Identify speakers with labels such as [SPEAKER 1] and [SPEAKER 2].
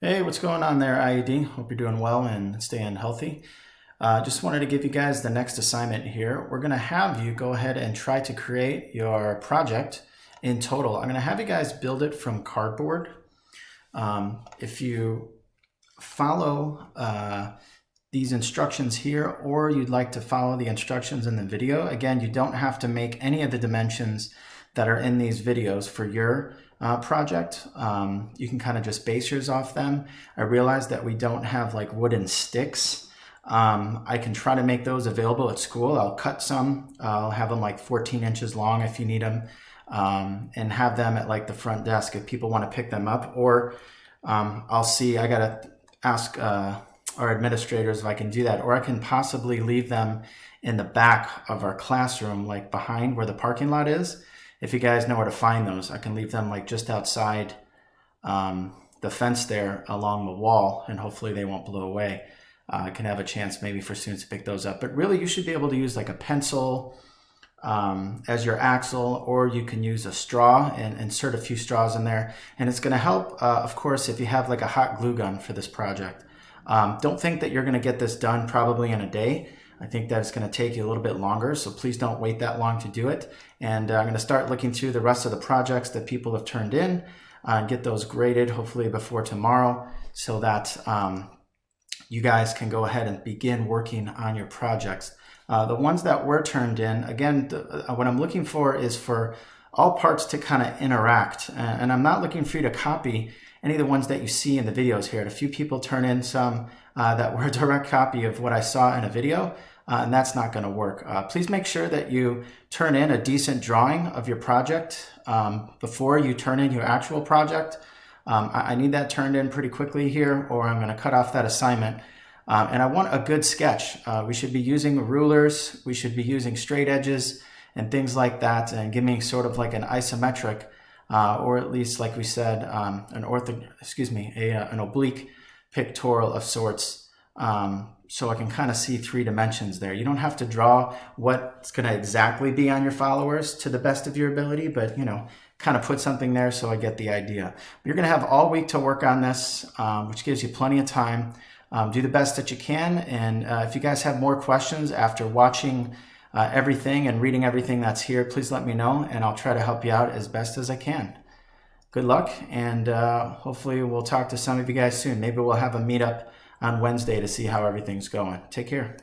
[SPEAKER 1] Hey, what's going on there, IED? Hope you're doing well and staying healthy. Just wanted to give you guys the next assignment here. We're going to have you go ahead and try to create your project in total. I'm going to have you guys build it from Carboard. If you follow these instructions here, or you'd like to follow the instructions in the video, again, you don't have to make any of the dimensions that are in these videos for your project. You can kind of just base yours off them. I realize that we don't have like wooden sticks. I can try to make those available at school. I'll cut some. I'll have them like 14 inches long if you need them, and have them at like the front desk if people want to pick them up. Or I'll see, I gotta ask our administrators if I can do that, or I can possibly leave them in the back of our classroom, like behind where the parking lot is. If you guys know where to find those, I can leave them like just outside the fence there along the wall, and hopefully they won't blow away. I can have a chance maybe for students to pick those up. But really, you should be able to use like a pencil as your axle, or you can use a straw and insert a few straws in there. And it's going to help, of course, if you have like a hot glue gun for this project. Don't think that you're going to get this done probably in a day. I think that it's going to take you a little bit longer, so please don't wait that long to do it. And I'm going to start looking through the rest of the projects that people have turned in and get those graded hopefully before tomorrow, so that you guys can go ahead and begin working on your projects. The ones that were turned in, again, what I'm looking for is for all parts to kind of interact. And I'm not looking for you to copy any of the ones that you see in the videos here. A few people turn in some that were a direct copy of what I saw in a video, and that's not going to work. Please make sure that you turn in a decent drawing of your project before you turn in your actual project. I need that turned in pretty quickly here, or I'm going to cut off that assignment. And I want a good sketch. We should be using rulers. We should be using straight edges and things like that, and give me sort of like an isometric, or at least, like we said, an oblique pictorial of sorts, so I can kind of see 3 dimensions there. You don't have to draw what's going to exactly be on your followers to the best of your ability, but kind of put something there so I get the idea. You're going to have all week to work on this, which gives you plenty of time. Do the best that you can, and if you guys have more questions after watching everything and reading everything that's here, please let me know, and I'll try to help you out as best as I can. Good luck, and hopefully we'll talk to some of you guys soon. Maybe we'll have a meetup on Wednesday to see how everything's going. Take care.